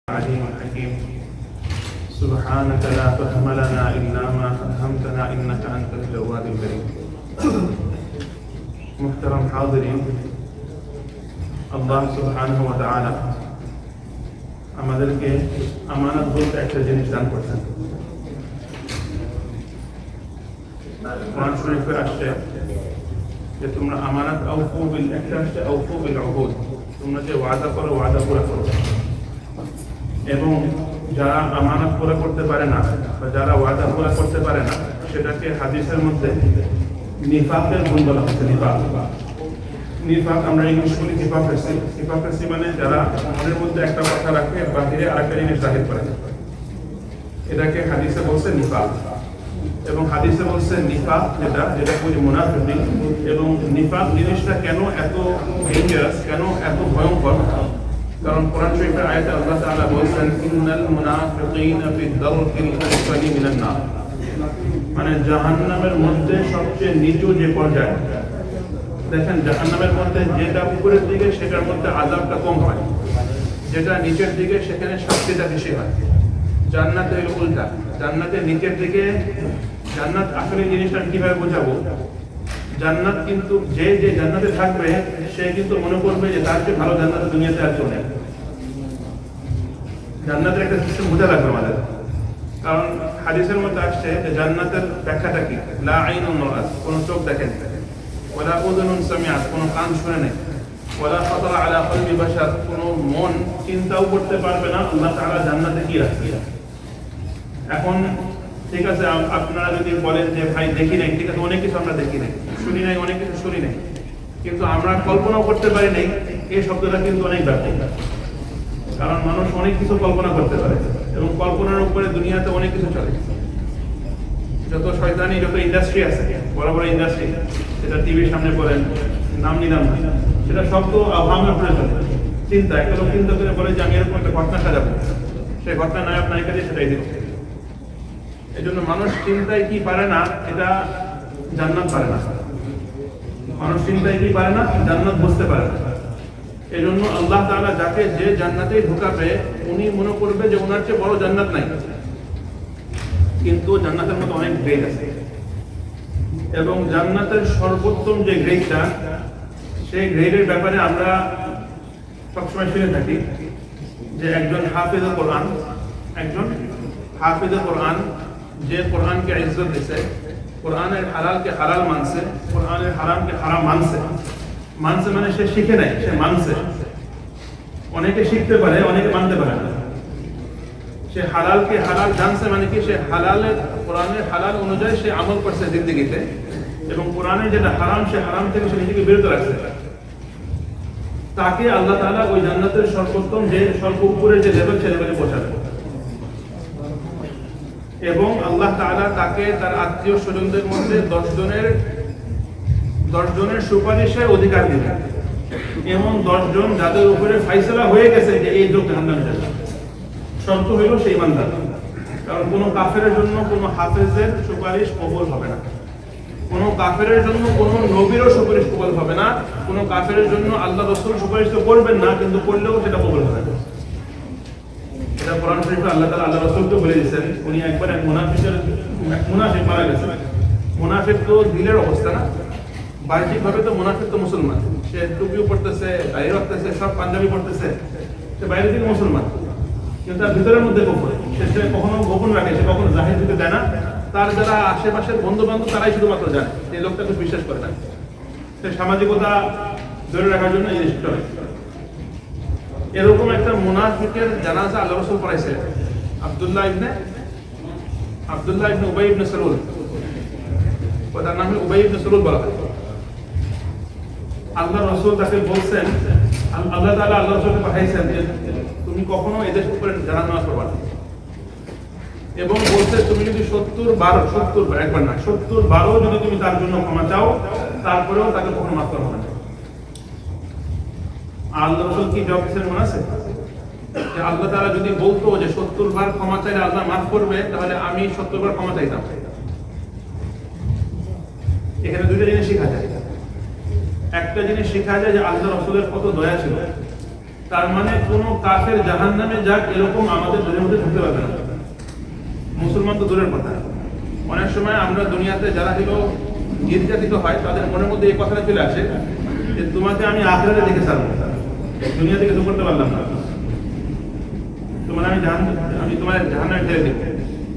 عليم حكيم سبحانك لا فهم لنا إلا ما فهمتنا إنك أنت الجواد الكريم محترم حاضرين আল্লাহ সুবহানাহু ওয়া তাআলা আমাদেরকে আমানত বলতে একটা জিনিস দান করেছেন। কোরআন শরীফে আসছে যে তোমরা আমানত আউফু বিল উহুদ, তোমরা যে ওয়াদা করো ওয়াদা পুরো করো। এবং যারা আমানত পুরো করতে পারে না বা যারা ওয়াদা পুরো করতে পারে না সেটাকে হাদিসের মধ্যে নিফাকের গুণ বলা হচ্ছে। নিফাক আমরা ইংলিশ বলি হিপোক্রেসি মানে যারা মনের মধ্যে একটা কথা রাখে বাহিরে আরেকটা জিনিস জাহির করে, এটাকে হাদিসে বলছে নিফাক। এবং হাদিসে বলছে নিফাক যেটা পুরো মুনাফিকি। এবং নিফাক জিনিসটা কেন এত ডেঞ্জারাস, কেন এত ভয়ঙ্কর? কারণ কোরআন শরীফের আয়াতে আল্লাহ তাআলা বলেছেন ইন্নাল মুনাফিকিনা ফি দারকিল আসফালি মিনান নার, মানে জাহান্নামের মধ্যে সবচেয়ে নিচু যে পর্যায়। দেখেন জাহান্নামের মধ্যে যেটা উপরের দিকে সেটার মধ্যে আযাবটা কম হয়, যেটা নিচের দিকে সেখানে শাস্তিটা বেশি হয়। জান্নাতের উল্টা, জান্নাতের নিচের দিকে। জান্নাত আসলে জিনিসটা কিভাবে বোঝাবো? জান্নাত কিন্তু যে জান্নাতে থাকবে সে কিন্তু মনে করবে যে তার চেয়ে ভালো জান্নাত দুনিয়াতে আর কেউ নেই। জান্নাতের একটা সিস্টেম বোঝা লাগবে আমাদের, কারণ হাদিসের মধ্যে আসছে যে জান্নাতের ব্যাখ্যাটা কি? লা আইনুন রাআত, কোনো চোখ দেখেন, ওয়ালা উযুনুন সামিআত, কোনো কান শুনে নেই, ওয়ালা খাতারা আলা কলবি বাশার, কোনো মন চিন্তাও করতে পারবে না আল্লাহ তাআলা জান্নাতে কি রাখছে। এখন ঠিক আছে, আপনারা যদি বলেন যে ভাই দেখি নাই, ঠিক আছে, অনেক কিছু আমরা দেখি নাই, শুনি নাই, অনেক কিছু শুনি নাই, কিন্তু আমরা কল্পনাও করতে পারি নাই। এই শব্দটা কিন্তু অনেক ব্যাপক, কারণ মানুষ অনেক কিছু কল্পনা করতে পারে এবং কল্পনার উপরে দুনিয়াতে অনেক কিছু চলে। যত শয়তানি, যত ইন্ডাস্ট্রি আছে, বড় বড় ইন্ডাস্ট্রি, সেটা টিভির সামনে বলেন, নাম নিলাম না, সেটা সব তো আহ্বানের উপরে চলে। চিন্তা, একটা লোক চিন্তা করে বলে যে আমি এরকম একটা ঘটনা সাজাবো, সেই ঘটনা নায়ক নায়িকা দিয়ে সেটাই দিব। এই জন্য মানুষ চিন্তায় কি পারে না, এটা জান্নাত পারে না। মানুষ চিন্তায় কি পারে না, জান্নাত বুঝতে পারে না। এই জন্য আল্লাহ তাআলা যাকে যে জান্নাতেই ঢোকাবে উনি মনে করবে যে ওনার চেয়ে বড় জান্নাত নাই, কিন্তু জান্নাতের মধ্যে অনেক গ্রেড আছে। এবং জান্নাতের সর্বোত্তম যে গ্রেডটা, সেই গ্রেডের ব্যাপারে আমরা সবসময় শুনে থাকি যে একজন হাফিজুল কোরআন, যে কোরআনকে ইজ্জত দিয়েছে, কোরআনের হালালকে হালাল মানছে, কোরআনের হারামকে হারাম মানছে মানে সে শিখে নাই, সে মানছে। অনেকে শিখতে পারে, অনেকে মানতে পারে না। সে হালালকে হালাল জানছে মানে কি? সে কোরআনের হালাল অনুযায়ী সে আমল করছে জিন্দেগিতে, এবং কোরআনের যেটা হারাম, সে হারাম থেকে সে নিজেকে বিরত রাখছে। তাকে আল্লাহ তাআলা ওই জান্নাতের সর্বোত্তম যে উপরের যে লেভেল, সে লেভেলে পৌঁছাবে। এবং আল্লাহ তাআলা তাকে তার আত্মীয় স্বজনদের মধ্যে 10 জনের সুপারিশের অধিকার দিবেন। এমন 10 জন যাদের উপরে ফাইসালা হয়ে গেছে যে এই লোক জাহান্নামে যাবে। শর্ত হইল সেই ইমানদার, কারণ কোনো কাফেরের জন্য কোনো হাফেজের সুপারিশ কবুল হবে না, কোনো কাফেরের জন্য কোনো নবীরও সুপারিশ কবুল হবে না, কোনো কাফেরের জন্য আল্লাহ রাসূল সুপারিশ তো করবেন না, কিন্তু করলেও সেটা কবুল হবে না। এটা কোরআন শরীফে আল্লাহ তাআলা আল্লাহ রাসূলকে বলে দিয়েছেন। উনি একবার এক মুনাফিক মারা গেছে। মুনাফিক তো দিলের অবস্থা না, বাহ্যিকভাবে তো মুনাফিক তো মুসলমান, সে টুপিও পড়তেছে, দাড়ি রাখতেছে, সব পাঞ্জাবি পড়তেছে, সে বাইরে থেকে মুসলমান, কিন্তু তার ভিতরের মধ্যে গোপন। সে কখনো গোপন রাখে, সে কখনো জাহির দিতে দেয় না। তার যারা আশেপাশের বন্ধু বান্ধব তারাই শুধুমাত্র জানে, এই লোকটাকে বিশ্বাস করে না। সে সামাজিকতা ধরে রাখার জন্য এই জিনিসটা হয়। এরকম একটা মুনাফিকের জানাজা আল্লাহ রাসূল পড়াইছে। আব্দুল্লাহ ইবনে উবাই ইবনে সালুল, তার নাম উবাই ইবনে সালুল বলা হয়। আল্লাহ রাসূল তাকে বলছেন, আল্লাহ তাআলা আল্লাহ রাসূলকে পাঠাইছেন যে তুমি কখনো এদের উপরে জানাজা নামাজ পড়বা না। এবং বলছে তুমি যদি 70 বার যদি তুমি তার জন্য ক্ষমা চাও, তারপরেও তাকে কখনো মাফ করা হবে না। আল্লাহ রাসূল কি জবাব দিয়েছেন মনে আছে? যে আল্লাহ তাআলা যদি বলতো যে 70 বার ক্ষমা চাইলে আল্লাহ মাফ করবে, তাহলে আমি 70 বার ক্ষমা চাইতাম। এখানে দুইটা জিনিস শেখা যায়। একটা জিনিস শেখা যায় যে আল্লাহ রাসূলের কত দয়া ছিল, তার মানে কোনো কাফের জাহান্নামে যাক এরকম আমাদের দলের মধ্যে ঢুকতে পারবে না। মুসলমান তো দূরের কথা, অনেক সময় আমরা দুনিয়াতে যারা নির্যাতিত হয় তাদের মনের মধ্যে এই কথাটা চলে আসে যে তোমাকে আমি আখিরাতে দেখে ছাড়বো, দুনিয়া থেকে তো করতে পারলাম না, আমি তোমার জাহান্নামে ফেলে দেবো,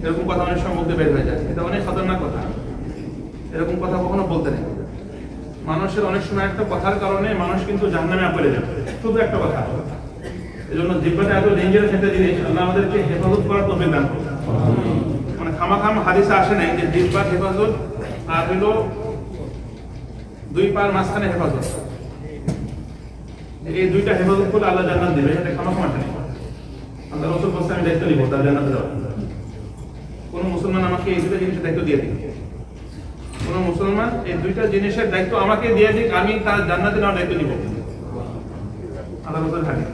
এরকম কথা অনেক সময় মধ্যে বের হয়ে যায়। এটা অনেক খতরনাক কথা, এরকম কথা কখনো বলতে নেই। মানুষের অনেক সময় একটা কথার কারণে মানুষ কিন্তু জাহান্নামে পড়ে যাবে, শুধু একটা কথা। এই জন্য জিহ্বাটা এত ডেঞ্জারাস একটা জিনিস, আল্লাহ আমাদেরকে হেফাজত করার তৌফিক দান করুন। মানে খামাখাম হাদিসে আসে নাই যে জিহ্বার হেফাজত আর হলো দুই পার মাঝখানে হেফাজত, এই দুইটা হেফাজত করলে আল্লাহ জান্নাত দিবে, এটা খামাখাম আসে নাই। আল্লাহ রাসূল বলছেন আমি দায়িত্ব নিব তার জান্নাতে যাওয়ার। কোন মুসলমান আমাকে এই দুটো জিনিসের দায়িত্ব দিয়ে দিক, কোন মুসলমান এই দুইটা জিনিসের দায়িত্ব আমাকে দিয়ে দিক, আমি তার জান্নাতে নেওয়ার দায়িত্ব নিব। আল্লাহ রাসূল হাদিস।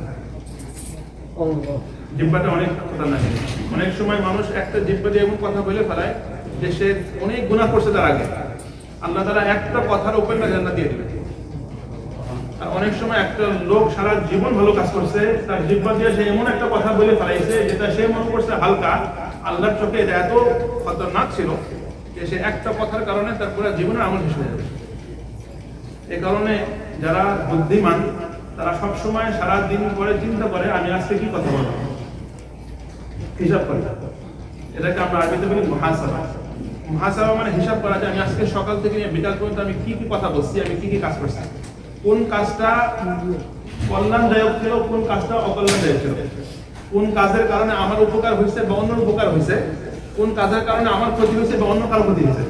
জিহ্বাটা অনেক খতরনাক। অনেক সময় মানুষ একটা জিহ্বা দিয়ে এমন কথা বলে ফেলায় যে সে অনেক গুনাহ করছে তার আগে, আল্লাহ তাআলা একটা কথার উপর না জান্নাত দিয়ে দিবে। আর অনেক সময় একটা লোক সারা জীবন ভালো কাজ করছে, তার জিহ্বা দিয়ে সে এমন একটা কথা বলে ফেলাইছে যেটা সে মনে করছে হালকা, আল্লাহর চোখে এটা এত খতরনাক ছিল যে সে একটা কথার কারণে তার পুরো জীবনের আমল শেষ হয়ে যাবে। এই কারণে যারা বুদ্ধিমান তারা সবসময় সারা দিন পরে চিন্তা করে আমি আজকে কি কথা বলবো, হিসাব করে। এটাকে আমরা আরবিতে বলি মুহাসাবা। মুহাসাবা মানে হিসাব করা, যে আমি আজকে সকাল থেকে নিয়ে বিকাল পর্যন্ত আমি কি কি কথা বলছি, আমি কি কি কাজ করছি, কোন কাজটা কল্যাণদায়ক ছিল, কোন কাজটা অকল্যাণদায়ক ছিল, কোন কাজের কারণে আমার উপকার হয়েছে বা অন্যর উপকার হয়েছে, কোন কাজের কারণে আমার ক্ষতি হয়েছে বা অন্য কারো ক্ষতি হয়েছে।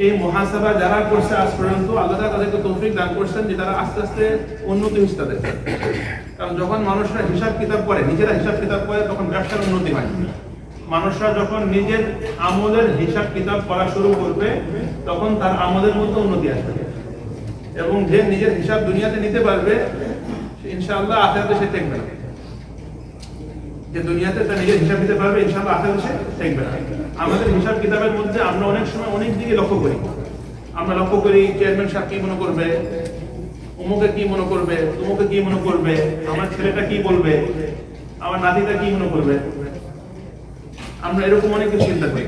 এই মুহাসাবা যারা করছে আজ পর্যন্ত আল্লাহ তাআলা তাদেরকে তৌফিক দান করছেন যে তারা আস্তে আস্তে উন্নতি হচ্ছে তাদের। কারণ যখন মানুষরা হিসাব কিতাব করে, নিজেরা হিসাব কিতাব করে, তখন ব্যবসার উন্নতি হয়। মানুষরা যখন নিজের আমলের হিসাব কিতাব করা শুরু করবে তখন তার আমলের মধ্যে উন্নতি আসবে, এবং যে নিজের হিসাব দুনিয়াতে নিতে পারবে ইনশাআল্লাহ আখিরাতে সে ঠেকবে না। যে দুনিয়াতে তার নিজের হিসাব দিতে পারবে ইনশাআল্লাহ আখিরাতে সে ঠেকবে না। আমাদের হিসাব কিতাবের মধ্যে আমরা অনেক সময় অনেক দিকে লক্ষ্য করি। আমরা লক্ষ্য করি চেয়ারম্যান সাহেব কি মনে করবে, অমুকে কি মনে করবে, তমুকে কি মনে করবে, আমার ছেলেটা কি বলবে, আমার নাতিটা কি মনে করবে। আমরা এরকম অনেক কিছু চিন্তা করি,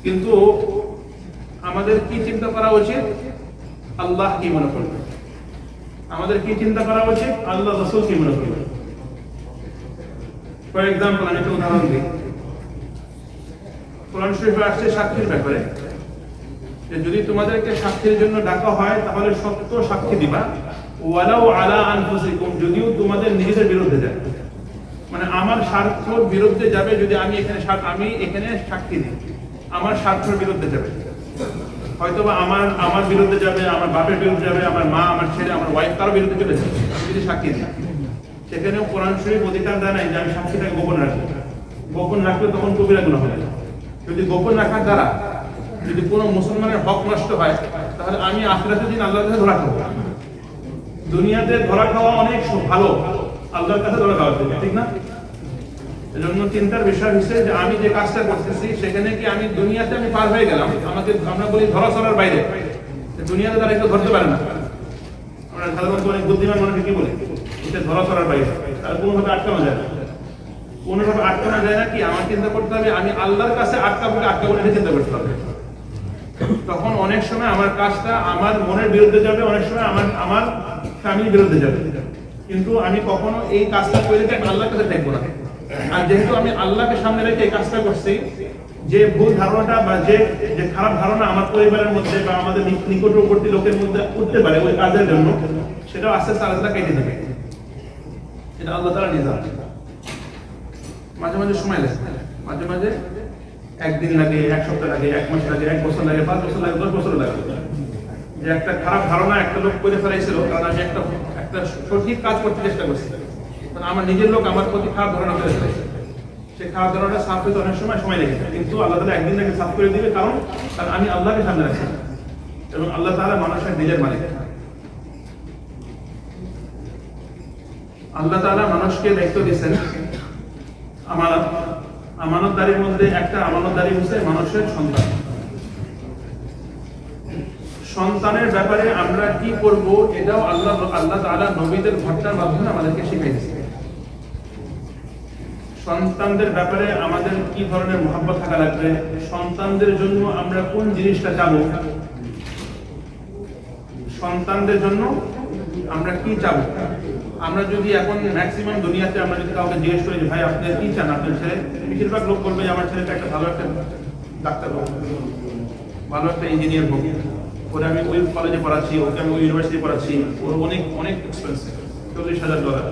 কিন্তু আমাদের কি চিন্তা করা উচিত, আল্লাহ কি মনে করবে। আমাদের কি চিন্তা করা উচিত, আল্লাহ রাসূল কি মনে করবে। ফর এক্সাম্পল আমি একটা উদাহরণ দিই। কোরআন শরীফে আসছে সাক্ষীর ব্যাপারে, যে যদি তোমাদেরকে সাক্ষীর জন্য ডাকা হয় তাহলে সত্য সাক্ষী দিবা, ওয়ালাউ আলা আনফুসিকুম, যদিও তোমাদের নিজেদের বিরুদ্ধে যায়। মানে আমার স্বার্থের বিরুদ্ধে যাবে, যদি আমি এখানে সাক্ষী দিই, আমার স্বার্থের বিরুদ্ধে যাবে। হয়তোবা আমার বিরুদ্ধে যাবে, আমার বাপের বিরুদ্ধে যাবে, আমার মা, আমার ছেলে, আমার ওয়াইফ, কারো বিরুদ্ধে চলে যাবে। আমি যদি সাক্ষী দিই, সেখানেও কোরআন শরীফ অধিকার দেয় নাই যে আমি সাক্ষীটাকে গোপন রাখবো। গোপন রাখলে তখন কবিরা গুনাহ হবে। যদি গোপন রাখার দ্বারা যদি কোনো মুসলমানের হক নষ্ট হয়, তাহলে আমি আখিরাতের দিন আল্লাহর কাছে ধরা খাবো। দুনিয়াতে ধরা খাওয়া অনেক ভালো, আল্লাহর কাছে ধরা খাওয়া ঠিক না? এজন্য চিন্তার বিষয় হচ্ছে যে আমি যে কাজটা করতেছি সেখানে কি আমি দুনিয়াতে আমি পার হয়ে গেলাম, আমাকে আমরা বলি ধরা চলার বাইরে, দুনিয়াতে তারা একটু ধরতে পারে না। আমরা সাধারণত অনেক বুদ্ধিমান মানুষকে কি বলি, এটা ধরা চলার বাইরে, তারা কোনোভাবে আটকানো যায় না। কোনোভাবে আটকানো যায় না কি, আমার চিন্তা করতে হবে আমি আল্লাহর কাছে আটকাবো এটা চিন্তা করতে হবে। তখন অনেক সময় আমার কাজটা আমার মনের বিরুদ্ধে যাবে, অনেক সময় আমার ফ্যামিলির বিরুদ্ধে যাবে, কিন্তু আমি কখনো এই কাজটা করে আমি আল্লাহর কাছে দেখবো না। আর যেহেতু আমি আল্লাহকে সামনে রেখে এই কাজটা করছি, যে ভুল ধারণাটা বা যে খারাপ ধারণা আমার পরিবারের মধ্যে বা আমাদের নিকটবর্তী লোকের মধ্যে উঠতে পারে ওই কাজের জন্য, সেটা আস্তে আস্তে আল্লাহ কেটে দেবে। এটা আল্লাহ তাআলা নিজাম। মাঝে মাঝে সময় লাগে, মাঝে মাঝে একদিন লাগে, এক সপ্তাহ লাগে, এক মাস লাগে, এক বছর লাগে, 5 বছর লাগে, 10 বছর লাগে। যে একটা খারাপ ধারণা একটা লোক করে ফেলাইছিল, কারণ আমি একটা সঠিক কাজ করতে চেষ্টা করছি, আমার নিজের লোক আমার প্রতি খারাপ ধারণা করে ফেলেছে। সেই খারাপ ধারণাটা সাফ হতে অনেক সময় লেগেছে, কিন্তু আল্লাহ তাআলা একদিন তাকে সাফ করে দিবে, কারণ আমি আল্লাহকে সামনে রাখছি এবং আল্লাহ তাআলা মানুষের নিজের মালিক। আল্লাহ তাআলা মানুষকে দায়িত্ব দিয়েছেন আমানত। আমানতদারির মধ্যে একটা আমানতদারি হচ্ছে মানুষের সন্তান। সন্তানের ব্যাপারে আমরা কি করব এটাও আল্লাহ তাআলা নবীদের ঘটনার মাধ্যমে আমাদেরকে শিখিয়েছে। সন্তানদের ব্যাপারে আমাদের কি ধরনের মহব্বত থাকা লাগবে, সন্তানদের জন্য আমরা কোন জিনিসটা চাবো, সন্তানদের জন্য আমরা কি চাবো। আমরা যদি এখন ম্যাক্সিমাম দুনিয়াতে আমরা যদি কাউকে জিজ্ঞেস করি যে ভাই আপনি কি চান আপনার ছেলে, বেশিরভাগ লোক বলবে যে আমার ছেলেটা একটা ভালো একটা ডাক্তার হোক, ভালো একটা ইঞ্জিনিয়ার হোক, ওরা আমি ওই কলেজে পড়াচ্ছি, ওকে আমি ওই ইউনিভার্সিটি পড়াচ্ছি, ওর অনেক অনেক এক্সপেন্সিভ, $40,000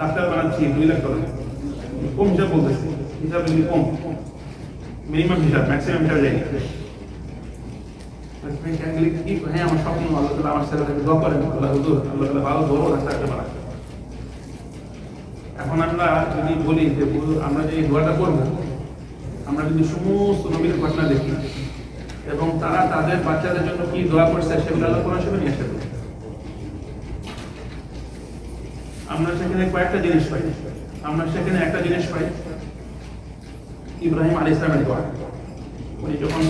ডাক্তার বানাচ্ছি $2,00,000। কম হিসাব বলতেছি, হিসাব যদি কম, মিনিমাম হিসাব, ম্যাক্সিমাম হিসাব যায়নি। হ্যাঁ আমার স্বপ্ন আল্লাহ তাআলা আমার ছেলেটাকে দোয়া করেন, আল্লাহ হুজুর আল্লাহ তাআলা ভালো বড় ডাক্তারকে বানান। এখন আমরা যদি বলি যে আমরা যে এই দোয়াটা করবো, আমরা যদি সমস্ত নবীর ঘটনা দেখি এবং তারা তাদের বাচ্চাদের জন্য কি দোয়া করছে সেগুলো আল্লাহ কোরআন শরীফে নিয়ে আসে। আমরা সেখানে কয়েকটা জিনিস পাই। আমরা সেখানে একটা জিনিস পাই, ইব্রাহিম আলাইহিস সালামের দোয়া। উনি যখন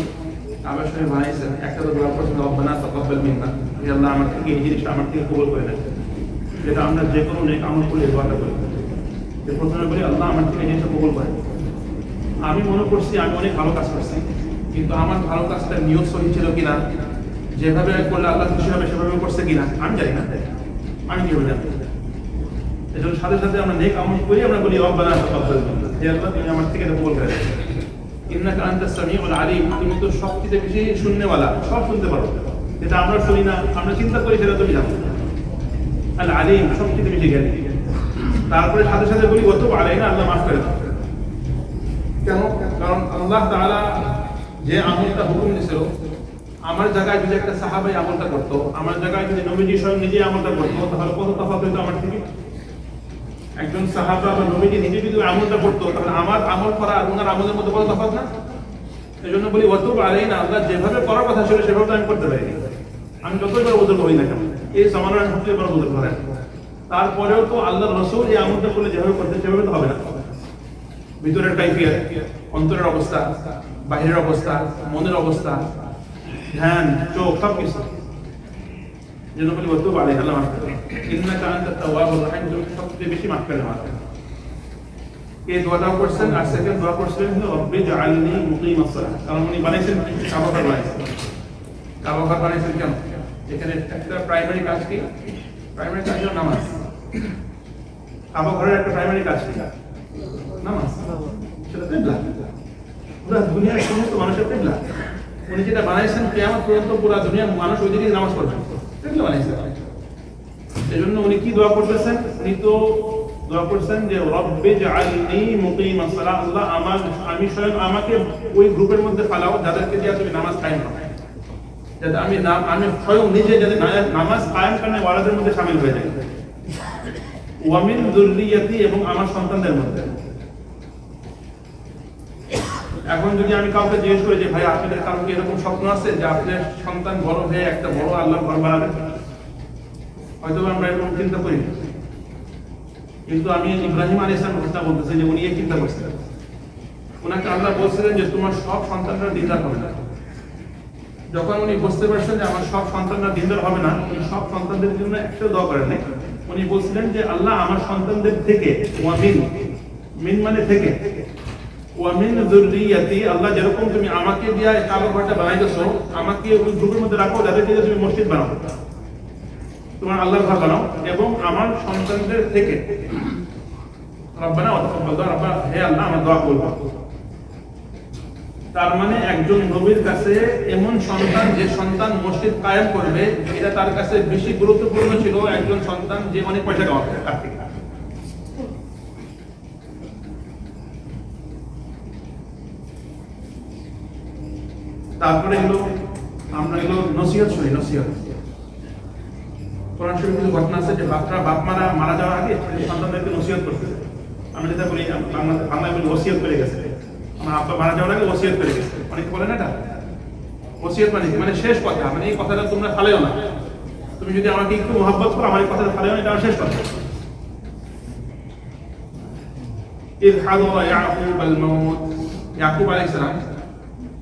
কাবা শরীফ বানাইছেন, একটা তো দোয়া করছেন রব্বানা তাকাব্বাল মিন্না, হে আল্লাহ আমার থেকে এই জিনিসটা আমার থেকে কবুল করে নেন। যেটা আমরা যে কোনো নেক আমল করে দোয়াটা করি, যে প্রথমে বলি আল্লাহ আমার থেকে এই জিনিসটা কবুল করেন। আমি মনে করছি আমি অনেক ভালো কাজ করছি, কিন্তু আমার ভালো কাজটা নিয়ত সহি ছিল কিনা, যেভাবে করলে আল্লাহ খুশি হবে সেভাবে করছে কিনা আমি জানি না, আমি কিভাবে জানি। এজন্য সাথে সাথে আমরা নেক আমল করি, আমরা বলি রব্বানা তাকাব্বাল মিন্না, হে আল্লাহ তুমি আমার থেকে এটা কবুল করে নেন। ইন্নাকা আনতাস সামিউল আলিম, তুমি তো সবচেয়ে বেশি শুননেওয়ালা, সব শুনতে পারো, যেটা আমরা শুনি না আমরা চিন্তা করি সেটা তুমি জানো। আল আলিম সবচেয়ে বেশি জ্ঞানী। তারপরে সাথে সাথে বলি ওয়াতুব আলাইনা, আল্লাহ মাফ করে দাও। কেন? কারণ আল্লাহ তাআলা যে আমলটা হুকুম দিয়েছিল, আমার জায়গায় যদি একটা সাহাবাই আমলটা করতো, আমার জায়গায় যদি নবীজি স্বয়ং নিজে আমলটা করতো, তাহলে কত তফাৎ হইতো আমার থেকে। একজন সাহাবা বা নবীজি নিজে যদি আমলটা করতো, তাহলে আমার আমল করা আর ওনার আমলের মধ্যে বড় তফাৎ না। এই জন্য বলি ওয়াতুব আলাইনা, আল্লাহ যেভাবে করার কথা ছিল সেভাবে আমি করতে পারিনি। আমি যতই বড় বুজুর্গ হই না কেন, এই জামানার সবচেয়ে বড় বুজুর্গ হলেন, তারপরেও তো আল্লাহ রাসূল এই আমলটা করলে যেভাবে করতে সেভাবে তো হবে না। ভিতরের কাইফিয়ত, অন্তরের অবস্থা, বাহিরের অবস্থা, মনের অবস্থা, ধ্যান, চোখ সবকিছু। যেন বলি ওয়াতুব আলাইনা, আল্লাহ মাফ করে। ইন্নাকা আনতাত তাওয়াবুর রহিম, তুমি সবচেয়ে বেশি মাফ করে নেওয়া। এই দোয়াটাও করছেন। আর সেকেন্ড দোয়া করছেন রব্বি জাআলনি মুকিমাস সালাহ, কারণ উনি বানাইছেন কাবা ঘর বানাইছেন। কাবা ঘর বানাইছেন কেন? এখানে একটা প্রাইমারি কাজ কি? প্রাইমারি কাজ হলো নামাজ। কাবা ঘরের একটা প্রাইমারি কাজ কি? নামাজ। সেটা কিবলা, পুরো দুনিয়ার সমস্ত মানুষের কিবলা। উনি যেটা বানাইছেন কিয়ামত পর্যন্ত পুরো দুনিয়ার মানুষ ওই দিকে নামাজ পড়বে, কিবলা বানাইছেন। এজন্য উনি কি দোয়া করতেছেন? উনি তো দোয়া করছেন যে রব্বি জাআলনি মুকিমাস সালাহ, আল্লাহ আমি স্বয়ং আমাকে ওই গ্রুপের মধ্যে ফালাও যাদেরকে দিয়ে তুমি নামাজ কায়েম করো, যাতে আমি স্বয়ং নিজে যাতে নামাজ কায়েম করনে ওয়ালাদের মধ্যে শামিল হয়ে যাই। ওয়া মিন যুররিয়াতি, এবং আমার সন্তানদের মধ্যে। এখন যদি আমি কাউকে জিজ্ঞেস করি যে ভাই আপনাদের কারো কি এরকম স্বপ্ন আছে যে আপনার সন্তান বড় হয়ে একটা বড় আল্লাহর ঘর বানাবে? হয়তো আমরা এরকম চিন্তা করি, কিন্তু আমি ইব্রাহিম আলাইহিস সালামের কথা বলতেছি যে উনি এই চিন্তা করছিলেন। ওনাকে আল্লাহ বলছিলেন যে তোমার সব সন্তানরা দিনদার হবে না। যখন উনি বুঝতে পারছেন যে আমার সব সন্তানরা দিনদার হবে না, উনি সব সন্তানদের জন্য একটা দোয়া করেন নাই। উনি বলছিলেন যে আল্লাহ আমার সন্তানদের থেকে, ওয়া মিন মানে থেকে, ওয়া মিন যুররিয়াতি, আল্লাহ যেরকম তুমি আমাকে দিয়া এই কাবা ঘরটা বানাইতেছো, আমাকে ওই গ্রুপের মধ্যে রাখো যাদেরকে তুমি মসজিদ বানাও, তোমার আল্লাহর ঘর বানাও, এবং আমার সন্তানদের থেকে রব্বানা ওয়া তাকাব্বাল দুআ, রব্বা হে আল্লাহ আমার দোয়া কবুল করো। তার মানে একজন নবীর কাছে এমন সন্তান যে সন্তান মসজিদ কায়েম করবে, এটা তার কাছে বেশি গুরুত্বপূর্ণ ছিল একজন সন্তান যে অনেক পয়সা কামাবে তার থেকে। তারপরে হলো আমরা হলো নসিহত শুনি। নসিহত কোরআন শরীফে কিছু ঘটনা আছে যে বাপ মারা মারা যাওয়ার আগে সন্তানদেরকে নসিহত করতে। আমি যেটা বলি বাংলায় বলি ওসিয়ত করে গেছে, আমার আব্বা মারা যাওয়ার আগে ওসিয়ত করে গেছে। অনেকে বলে না এটা ওসিয়ত মানে শেষ কথা, মানে এই কথাটা তোমরা ফালেও না, তুমি যদি আমাকে একটু মহব্বত করো আমার এই কথাটা ফালেও না, এটা আমার শেষ কথা। ইয হাদরা ইয়াকুব আল মাউত, ইয়াকুব আলাইহিস সালাম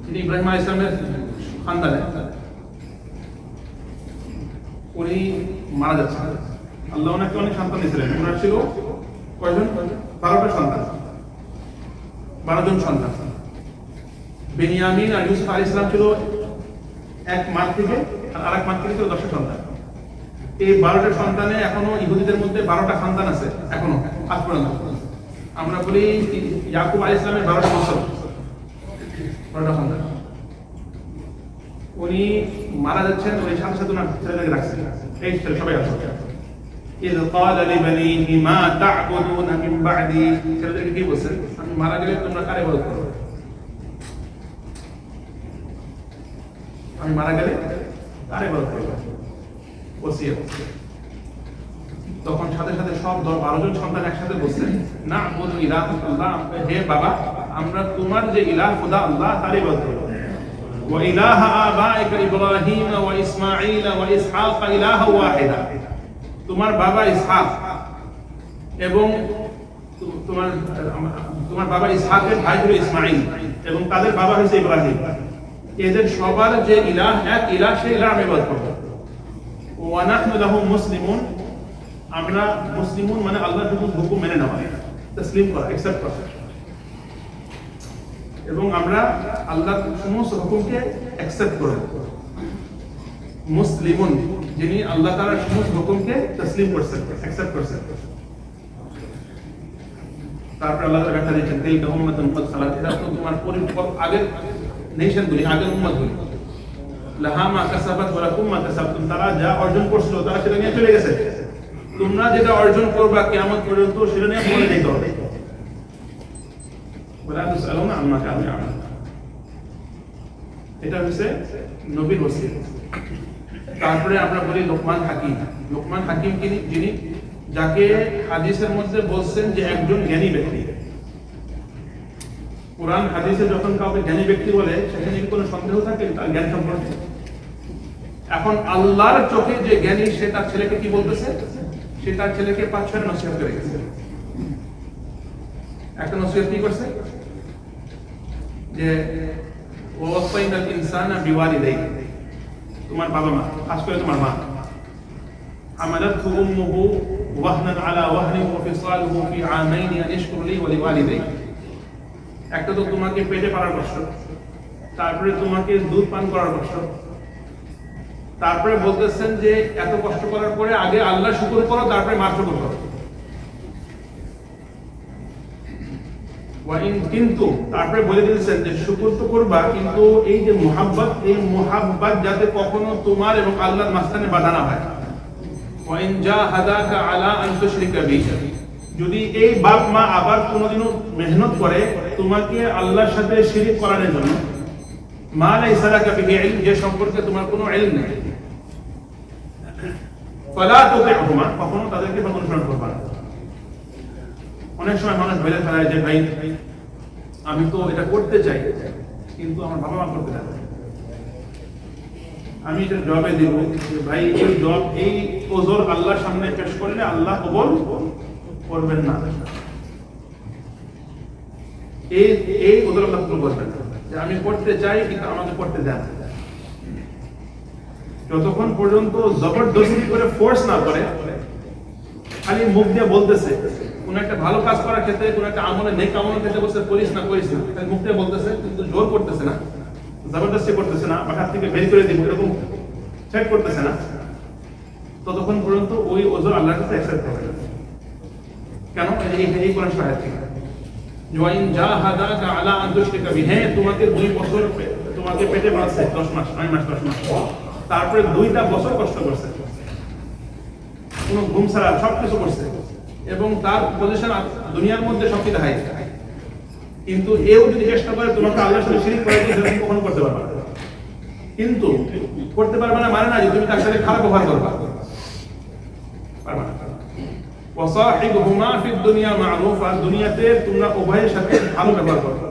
তিনি ইব্রাহিম আলাইহিস সালামের খানদানে, উনি মারা যাচ্ছেন। আল্লাহ ওনাকে অনেক সন্তান দিয়েছিলেন। ওনার ছিল কয়জন? 12টা সন্তান, 12 জন সন্তান। বেনিয়ামিন আর ইউসুফ আলাইহিস সালাম ছিল এক মা থেকে, আর আরেক মা থেকে ছিল 10টা সন্তান। এই 12টা সন্তানে এখনো ইহুদিদের মধ্যে 12টা সন্তান আছে এখনো আজ পর্যন্ত। আমরা বলি ইয়াকুব আলাইহিস সালামের 12টা বছর, 12টা সন্তান। উনি মারা যাচ্ছেন, ওই সাথে সাথে ওনার ছেলেটাকে রাখছেন। এই ছেলে সবাই আছে। إذ قال لبنيه ما تعبدون من بعدي, ছেলেটাকে কি বলছেন? আমি মারা গেলে তোমরা কার ইবাদত করবে? আমি মারা গেলে কার ইবাদত করবে? ওসিয়ত। তখন সাথে সাথে সব 12 জন সন্তান একসাথে বলছেন, না আবুদু ইলাহাল্লাহ, হে বাবা আমরা তোমার যে ইলাহ খোদা আল্লাহ তার ইবাদত করব। ওয়া ইলাহা আবাইকা ইব্রাহিম ওয়া ইসমাঈল ওয়া ইসহাক ইলাহা ওয়াহিদা, তোমার বাবা ইসহাক এবং তোমার বাবা ইসহাকের ভাই ছিল ইসমাঈল এবং তাদের বাবা হয়েছে ইব্রাহিম, এদের সবার যে ইলাহ এক ইলাহ, সেই ইলাহ আমি ইবাদত করব। ওয়া নাহনু লাহু মুসলিমুন, আমরা মুসলিমুন মানে আল্লাহর হুকুম মেনে নেওয়া, তাসলিম করা, অ্যাকসেপ্ট করা, এবং আমরা আল্লাহর সমস্ত হুকুমকে অ্যাকসেপ্ট করব। মুসলিমুন যিনি আল্লাহ তাআলার সমস্ত হুকুমকে তাসলিম করছেন, অ্যাকসেপ্ট করছেন। তারপর আল্লাহ তাআলা ব্যাখ্যা দিয়েছেন, তিলকা উম্মাতুন ক্বাদ খালাত, এটা তো তোমার আগের নেশনগুলি, আগের উম্মতগুলি, লাহা মা কাসাবাত ওয়া লাকুম মা কাসাবতুম, তারা যা অর্জন করছিল তারা সেটা নিয়ে চলে গেছে। তোমরা যেটা অর্জন করবা কিয়ামত পর্যন্ত সেটা নিয়ে তোমাদের যেতে হবে। ওয়ালা তুসআলুনা আম্মা কানু ইয়ামালুন, এটা হচ্ছে নবীর ওসিয়ত। তারপরে আমরা বলি লোকমান হাকিম। লোকমান হাকিম যিনি, যাকে হাদিসের মধ্যে বলছেন যে একজন জ্ঞানী ব্যক্তি। কোরআন হাদিসে যখন কাউকে জ্ঞানী ব্যক্তি বলে সেখানে কি কোনো সন্দেহ থাকে তার জ্ঞান সম্পর্কে? এখন আল্লাহর চোখে যে জ্ঞানী সে তার ছেলেকে কি বলতেছে? সে তার ছেলেকে 5-6 নসিহত করে গেছে। একটা নসিহত কি করছে যে ওয়াসাইনাল ইনসানা বিওয়ালিদাইহি, তোমার বাবা মা, খাস করে তোমার মা, হামালাতহু উম্মুহু ওয়াহনান আলা ওয়াহনিন ওয়া ফিসালুহু ফি আমাইনি আন ইশকুর লি ওয়া লিওয়ালিদাইহি। একটা তো তোমাকে পেটে পাড়ার কষ্ট, তারপরে তোমাকে দুধ পান করার কষ্ট, তারপরে বলতেছেন যে এত কষ্ট করার পরে আগে আল্লাহ শুকর করো, তারপরে মার শুকর করো। কিন্তু তারপরে বলে দিয়েছেন যে শুকর তো করবা, কিন্তু এই যে মুহাব্বত, এই মুহাব্বত যাতে কখনো তোমার এবং আল্লাহর মাঝখানে বাধা না হয়। ওয়াইন জাহাদাকা আলা আন তুশরিকা বি, যদি এই বাপ মা আবার কোনোদিনও মেহনত করে তোমাকে আল্লাহর সাথে শিরিক করানোর জন্য, মা লাইসা লাকা বিহি ইলম, যে সম্পর্কে তোমার কোনো ইলম নেই, ফালা তুতি'হুমা, কখনো তাদেরকে অনুসরণ করবা না। অনেক সময় মানুষ বলে ফেলায় যে ভাই আমি তো এটা করতে চাই কিন্তু আমার বাবা মা করতে চায় না, আমি এটা জবাবে দেব ভাই এই জব, এই ওজোর আল্লাহর সামনে পেশ করলে আল্লাহ কবুল করবেন না। এই ওজোর আল্লাহ কবুল করবেন না, যে আমি করতে চাই কিন্তু আমাকে করতে দেন। যতক্ষণ পর্যন্ত জবরদস্তি করে ফোর্স না করে, খালি মুখ দিয়ে বলতেছে, কোন একটা ভালো কাজ করার ক্ষেত্রে, কোন একটা আমলে নেক আমলের ক্ষেত্রে বলছে করিস না করিস না, তাই মুখ দিয়ে বলতেছে কিন্তু জোর করতেছে না, জবরদস্তি করতেছে না, বাসার থেকে বের করে দিব এরকম সেট করতেছে না, ততক্ষণ পর্যন্ত ওই ওজোর আল্লাহর কাছে অ্যাকসেপ্ট হবে না। কেন? এই কোরআন শরীয়ত থেকে ওয়াইন জাহাদাকা আলা আন তুশরিকা বিহি, তোমাকে 2 বছর তোমাকে পেটে বাঁধছে, 10 মাস 9 মাস 10 মাস, তারপরে 2টা বছর কষ্ট করছে, কোনো ঘুম ছাড়া সবকিছু করছে, এবং তার পজিশন দুনিয়ার মধ্যে সবকিছু হাই, কিন্তু এও যদি চেষ্টা করে তোমাকে আল্লাহর সাথে শিরিক করার জন্য, সেটা কখনো করতে পারবে না। কিন্তু করতে পারবে না মানে না যে তুমি তার সাথে খারাপ ব্যবহার করবা, পারবে না। ওয়াসাহিবহুমা ফিদ দুনিয়া মা'রুফা, দুনিয়াতে তোমরা উভয়ের সাথে ভালো ব্যবহার করবে,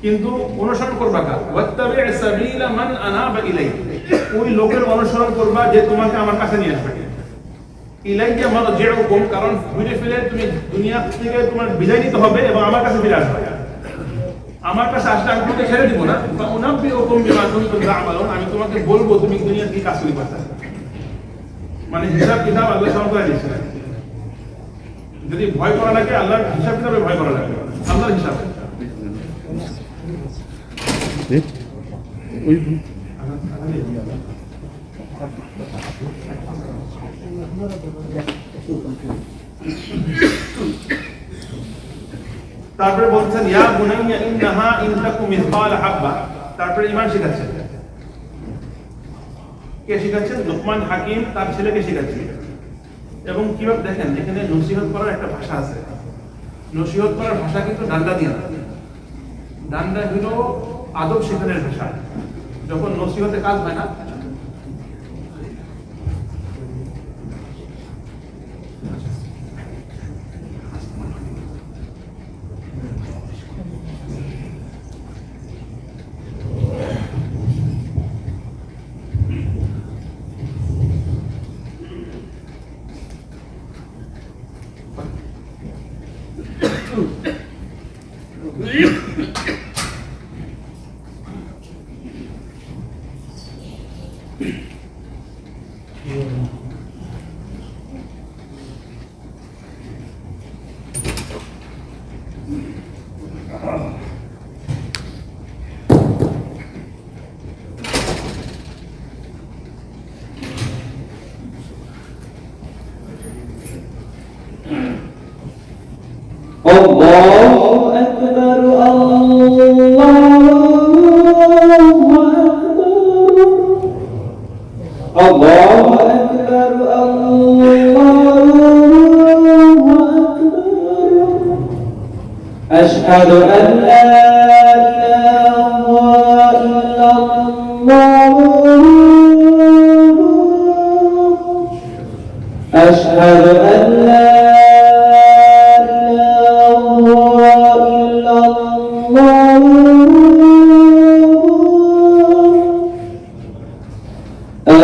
কিন্তু অনুসরণ করবা কার? ওয়াত্তাবি' সাবিলা মান আনাবা ইলাই, ওই লোকের অনুসরণ করবা যে তোমাকে আমার কাছে নিয়ে আসবে। ইলাইয়া মারজিউকুম, কারণ ঘুরে ফিরে তুমি দুনিয়া থেকে তোমার বিদায় নিতে হবে এবং আমার কাছে ফিরে আসবে। আমার কাছে আসলে আমি তোমাকে ছেড়ে দিব না, আমি তোমাকে বলবো তুমি দুনিয়া কি কাজ করি পারতা। মানে হিসাব কিতাব আল্লাহ সমান করে দিচ্ছে। যদি ভয় করা লাগে আল্লাহর হিসাব কিতাবে ভয় করা লাগবে, আল্লাহর হিসাব। তারপরে বলছেন ইয়া বুনাইয়া ইন্নাহা ইন তাকুম মিসকাল হাব্বা। তারপরে ঈমান শেখাচ্ছেন। কে শেখাচ্ছেন? লোকমান হাকিম তার ছেলেকে শেখাচ্ছেন। এবং কিভাবে দেখেন, এখানে নসিহত করার একটা ভাষা আছে। নসিহত করার ভাষা কিন্তু ডান্ডা দিয়ে না, ডান্ডা হলো আদব শেখানোর ভাষা। যখন নসিহতে কাজ হয় না, Allahu Akbar, Allahu Akbar, Allahu Akbar, Allahu Akbar. Ashhadu an la ilaha illallah, ashhadu an la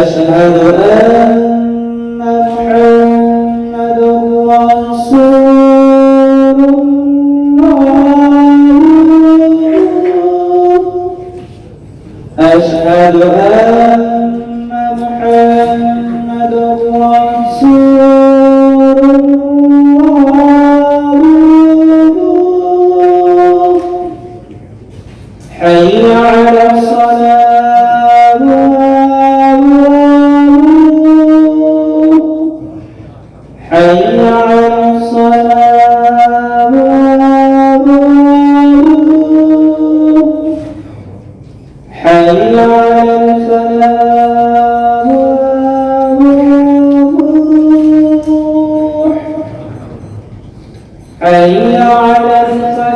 أشهد أن محمد رسول الله أشهد أن محمد رسول الله حي على الصلاة حي على الصلاة حي على الفلاح حي على الفلاح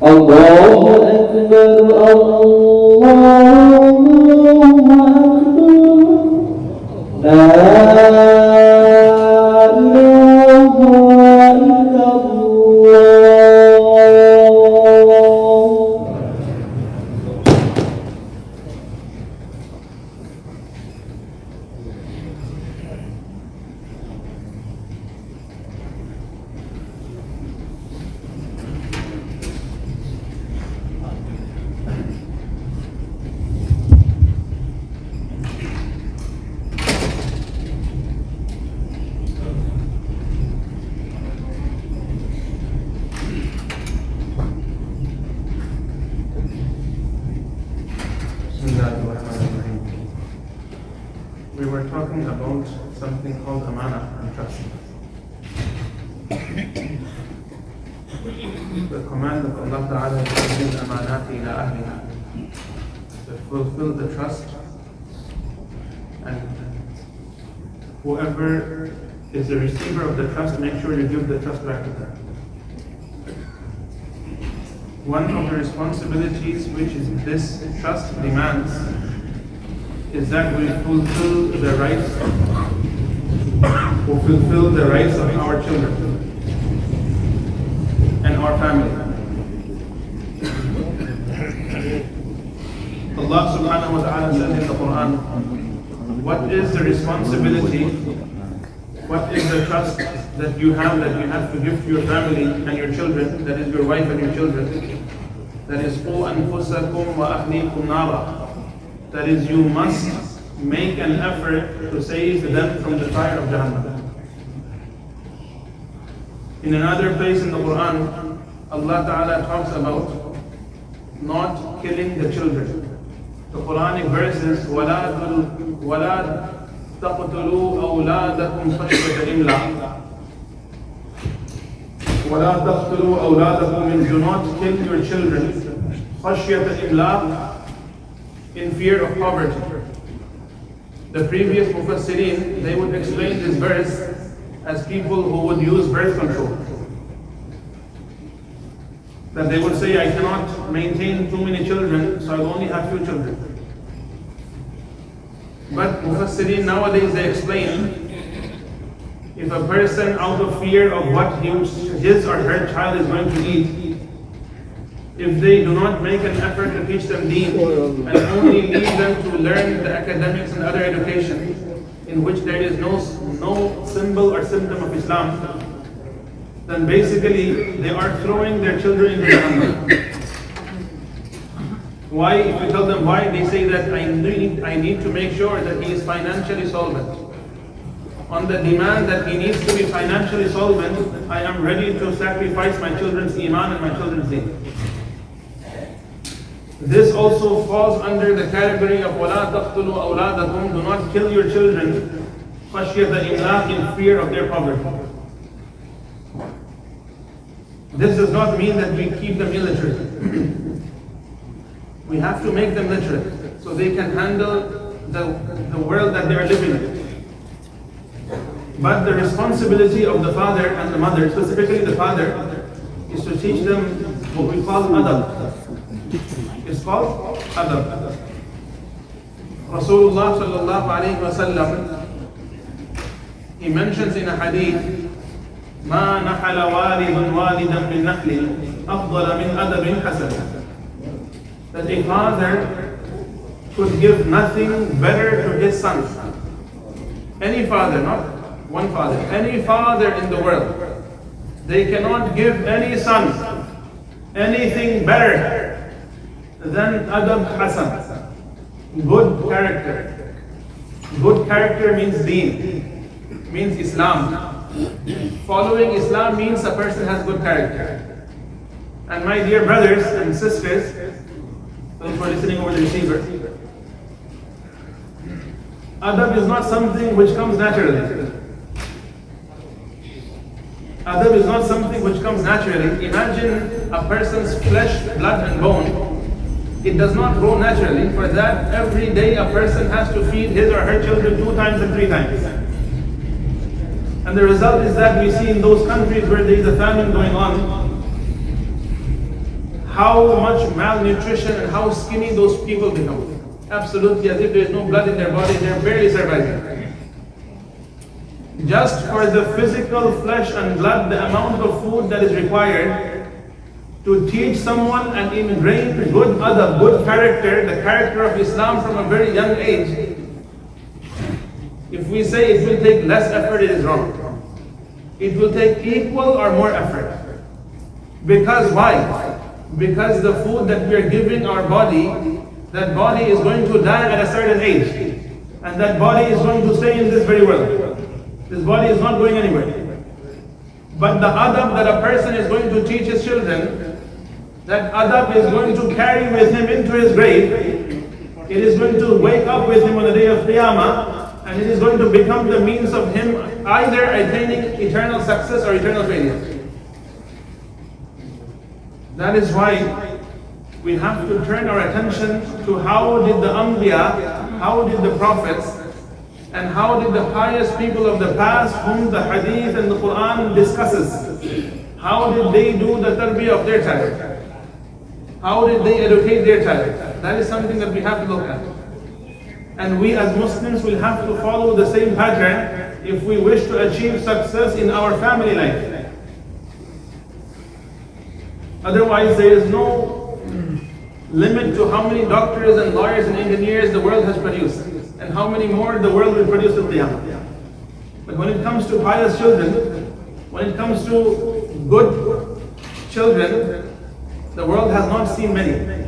الله أكبر الله أكبر لا إله إلا الله. We were talking about something called amana and trust. The command of Allah Ta'ala is to give amanati ila ahliha, to fulfill the trust, and whoever is the receiver of the trust, make sure you give the trust back to them. One of the responsibilities which is this trust demands is that we fulfill the rights of our children and our family. Allah subhanahu wa ta'ala says in the Quran, what is the responsibility what is the trust that you have to give to your family and your children, that is your wife and your children. That is قُوا أَنفُسَكُمْ وَأَهْلِيكُمْ نَارًا. That is, you must make an effort to save them from the fire of Jahannam. In another place in the Quran, Allah Ta'ala talks about not killing the children. The Quranic verses, وَلَا تَقْتُلُوا أَوْلَادَكُمْ خَشْيَةَ إِمْلَاقٍ. وَلَا تَقْتُلُوا أَوْلَادَكُمْ means do not kill your children. خَشْيَةَ إِمْلَاقٍ, in fear of poverty. The previous Mufassirin, they would explain this verse as people who would use birth control. That they would say, I cannot maintain too many children, so I will only have few children. But Mufassirin nowadays, they explain, if a person out of fear of what his or her child is going to eat, if they do not make an effort to teach them deen and only leave them to learn the academics and other education in which there is no symbol or symptom of Islam, then basically they are throwing their children into Jahannam. Why? If you tell them why, they say that I need to make sure that he is financially solvent. On the demand that he needs to be financially solvent, I am ready to sacrifice my children's iman and my children's deen. This also falls under the category of وَلَا تَقْتُلُوا أَوْلَادَكُمْ. Do not kill your children خَشْيَةَ إِمْلَاقٍ, in fear of their poverty. This does not mean that we keep them illiterate. We have to make them literate so they can handle the world that they are living in. But the responsibility of the father and the mother, specifically the father, is to teach them what we call adab. It's called adab. Rasulullah sallallahu alayhi wa sallam, he mentions in a hadith, ما نحل والد والدا من نحل أفضل من أدب حسن. That a father could give nothing better to his son. Any father, not one father, any father in the world, they cannot give any son anything better than adab hasan, good character. Good character means deen, means Islam. Following Islam means a person has good character. And my dear brothers and sisters, those who are listening over the receiver, adab is not something which comes naturally. Adab is not something which comes naturally. Imagine a person's flesh, blood and bone. It does not grow naturally. For that, every day a person has to feed his or her children 2 times and 3 times. And the result is that we see in those countries where there is a famine going on, how much malnutrition and how skinny those people become. Absolutely, as if there is no blood in their body, they are barely surviving. Just for the physical flesh and blood, the amount of food that is required to teach someone and ingrain good adab, good character, the character of Islam from a very young age. If we say it will take less effort, it is wrong. It will take equal or more effort. Because why? Because the food that we are giving our body, that body is going to die at a certain age. And that body is going to stay in this very world. This body is not going anywhere. But the adab that a person is going to teach his children, that adab is going to carry with him into his grave. It is going to wake up with him on the day of Qiyamah. And it is going to become the means of him either attaining eternal success or eternal failure. That is why we have to turn our attention to how did the Anbiya, how did the prophets, and how did the pious people of the past whom the Hadith and the Quran discusses, how did they do the tarbiyah of their child? How did they educate their child? That is something that we have to look at. And we as Muslims will have to follow the same pattern if we wish to achieve success in our family life. Otherwise, there is no limit to how many doctors and lawyers and engineers the world has produced, and how many more the world will produce till Qiyamah. But when it comes to pious children, when it comes to good children, the world has not seen many.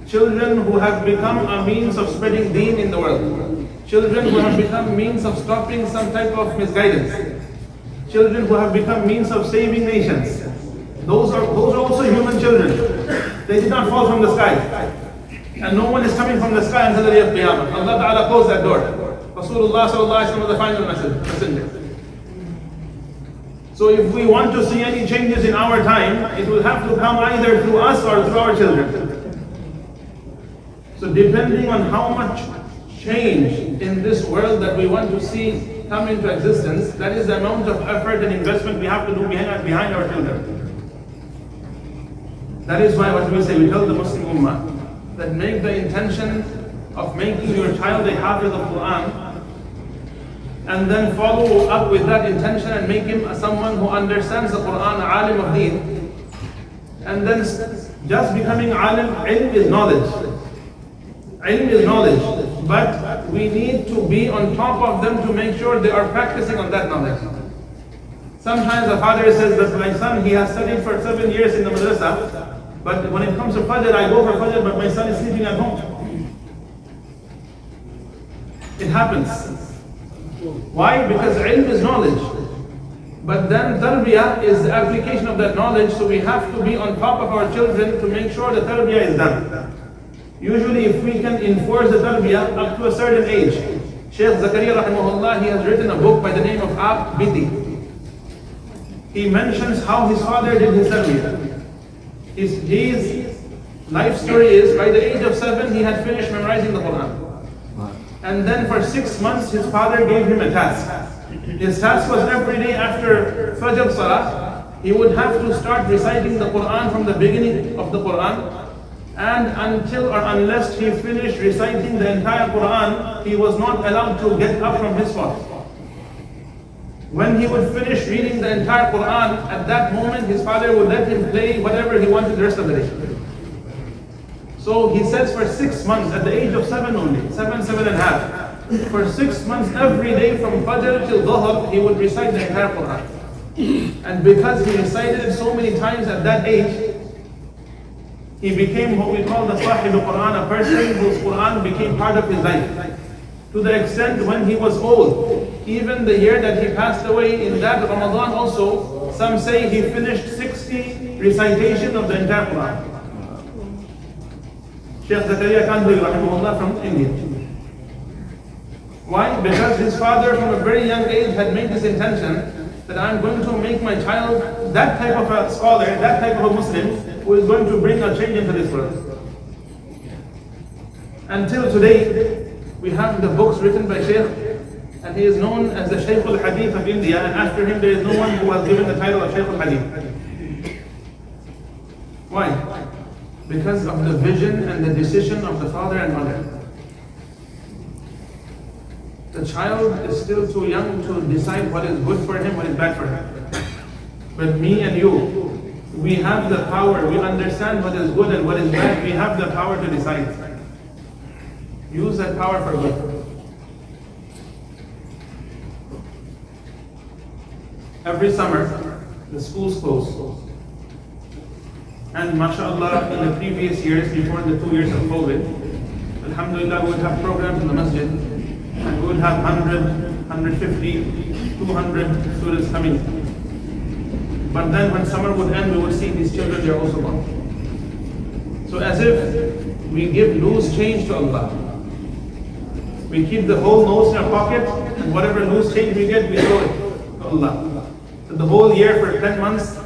Children who have become a means of spreading deen in the world. Children who have become means of stopping some type of misguidance. Children who have become means of saving nations. Those are also human children. They did not fall from the sky. And no one is coming from the sky until the day of Qiyamah. Allah Ta'ala closed that door. Rasulullah Sallallahu Alaihi Wasallam was the final messenger. So if we want to see any changes in our time, it will have to come either through us or through our children. So depending on how much change in this world that we want to see come into existence, that is the amount of effort and investment we have to do behind our children. That is why what we say, we tell the Muslim Ummah that make the intention of making your child a Hafiz of Quran, and then follow up with that intention and make him someone who understands the Quran, alim of deen. And then just becoming alim, ilm is knowledge. Ilm is knowledge, but we need to be on top of them to make sure they are practicing on that knowledge. Sometimes a father says that my son, he has studied for 7 years in the madrasa, but when it comes to Fajr, I go for Fajr, but my son is sleeping at home. It happens. Why? Because ilm is knowledge. But then tarbiyah is the application of that knowledge, so we have to be on top of our children to make sure the tarbiyah is done. Usually if we can enforce the tarbiyah up to a certain age, Shaykh Zakaria rahimahullah, he has written a book by the name of Aap Biti. He mentions how his father did his tarbiyah. His life story is, by the age of 7, he had finished memorizing the Quran. And then for 6 months, his father gave him a task. His task was every day after Fajr Salah, he would have to start reciting the Quran from the beginning of the Quran. And until or unless he finished reciting the entire Quran, he was not allowed to get up from his spot. When he would finish reading the entire Quran, at that moment his father would let him play whatever he wanted the rest of the day. So he says for 6 months, at the age of 7 only, 7.5, for 6 months every day from Fajr till Dhuhr, he would recite the entire Quran. And because he recited it so many times at that age, he became what we call the Sahib al-Quran, a person whose Quran became part of his life. To the extent when he was old, even the year that he passed away, in that Ramadan also, some say he finished 60 recitation of the entire Quran. Shaykh Zakaria Kandhi rahimahullah from India. Why? Because his father from a very young age had made this intention that I'm going to make my child that type of a scholar, that type of a Muslim who is going to bring a change into this world. Until today, we have the books written by Shaykh, and he is known as the Shaykh al-Hadith of India, and after him there is no one who has given the title of Shaykh al-Hadith. Why? Because of the vision and the decision of the father and mother. The child is still too young to decide what is good for him, what is bad for him. But me and you, we have the power, we understand what is good and what is bad, we have the power to decide. Use that power for good. Every summer, the schools close. And mashallah, in the previous years, before the 2 years of COVID, alhamdulillah, we would have programs in the masjid, and we would have 100, 150, 200 students coming. But then when summer would end, we would see these children, they are also gone. So as if we give loose change to Allah. We keep the whole notes in our pocket, and whatever loose change we get, we throw it to Allah. So the whole year for 10 months,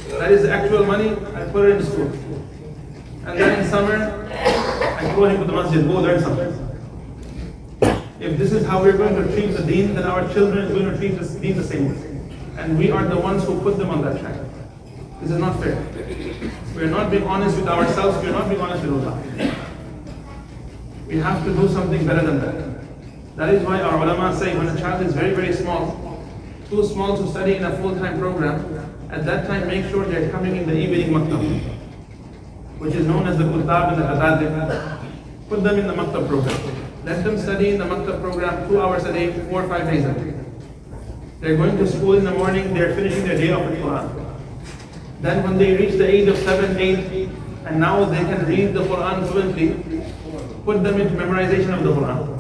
that is the actual money, I put it in school. And then in summer, I go into the masjid, go learn something. If this is how we're going to treat the deen, then our children are going to treat the deen the same way. And we are the ones who put them on that track. This is not fair. We are not being honest with ourselves, we are not being honest with Allah. We have to do something better than that. That is why our ulama say when a child is very, very small, too small to study in a full-time program, at that time make sure they are coming in the evening maktab, which is known as the Kuttab and the Qatadib. Put them in the maktab program. Let them study in the maktab program 2 hours a day, 4 or 5 days a day. They're going to school in the morning, they're finishing their day off with Quran. Then when they reach the age of 7, 8, and now they can read the Quran fluently, put them into memorization of the Quran.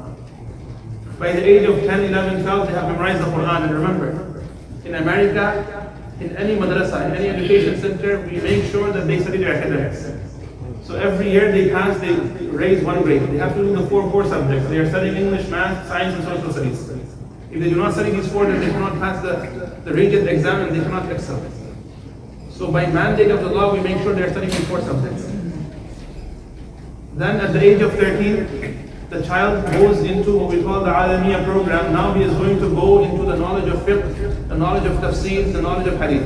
By the age of 10, 11, 12, they have memorized the Quran. And remember, in America, in any madrasa, in any education center, we make sure that they study their academics. So every year they pass, they raise one grade. They have to do the 4 core subjects. They are studying English, math, science, and social studies. If they do not study these 4, then they cannot pass the Regent exam and they cannot excel. So by mandate of the law, we make sure they are studying these 4 subjects. Then at the age of 13, the child goes into what we call the Alamiya program. Now he is going to go into the knowledge of fiqh, the knowledge of tafsir, the knowledge of hadith.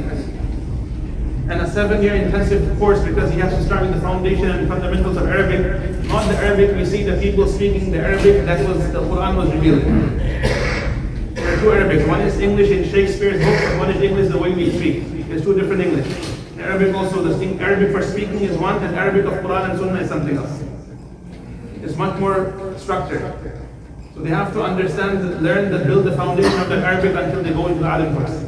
And a 7-year intensive course, because he has to start with the foundation and fundamentals of Arabic. Not the Arabic we see the people speaking the Arabic that was the Quran was revealed. There are 2 Arabics. One is English in Shakespeare's books, and one is English the way we speak. There's 2 different English. In Arabic also, the Arabic for speaking is one, and Arabic of Quran and Sunnah is something else. It's much more structured. So they have to understand, learn, build the foundation of the Arabic until they go into the Alim course.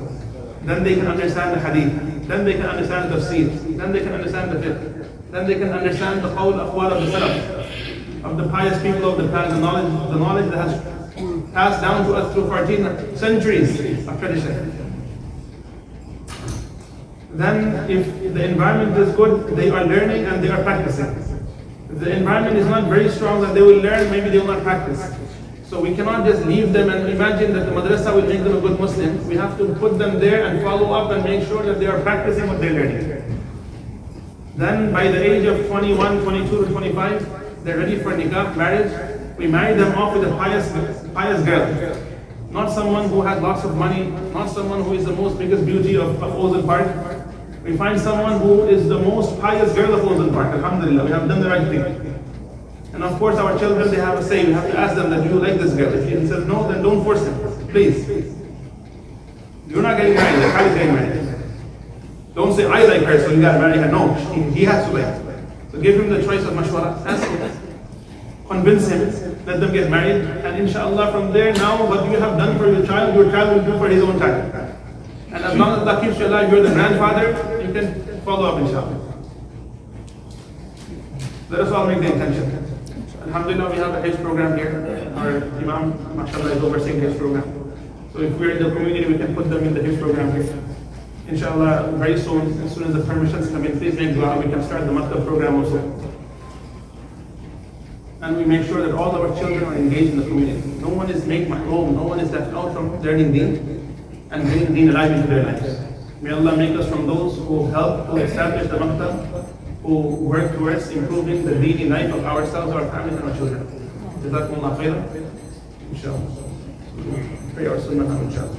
Then they can understand the hadith. Then they can understand the tafsir. Then they can understand the fiqh. Then they can understand the qawl, aqwal of the salaf, of the pious people of the past, the knowledge that has passed down to us through 14 centuries of tradition. Then if the environment is good, they are learning and they are practicing. If the environment is not very strong that they will learn, maybe they will not practice. So we cannot just leave them and imagine that the madrasa will make them a good Muslim. We have to put them there and follow up and make sure that they are practicing what they're learning. Then by the age of 21, 22 to 25, they're ready for nikah, marriage. We marry them off with a pious girl. Not someone who has lots of money, not someone who is the most biggest beauty of Ozen Park. We find someone who is the most pious girl of Ozen Park. Alhamdulillah, we have done the right thing. And of course our children, they have a say. We have to ask them that, do you like this girl? If he says no, then don't force him. Please. You're not getting married, the child is getting married. Don't say, I like her, so you gotta marry her. No, he has to like her. So give him the choice of mashwara. Ask him. Convince him. Let them get married. And inshallah from there now, what you have done for your child will do for his own child. And as long as Allah keeps you alive, you're the grandfather, you can follow up inshallah. Let us all make the intention. Alhamdulillah, we have a Hajj program here. Our Imam, mashallah, is overseeing the Hajj program. So if we're in the community, we can put them in the Hajj program here. Inshallah, very soon, as soon as the permissions come in, please make dua, we can start the Maktab program also. And we make sure that all our children are engaged in the community. No one is made mahroom, no one is left out from learning deen and bringing deen alive into their lives. May Allah make us from those who help to establish the Maktab, who work towards improving the daily life of ourselves, our families, and our children. Jazakumullah khairan. Inshallah. Pray our sunnah now, inshallah.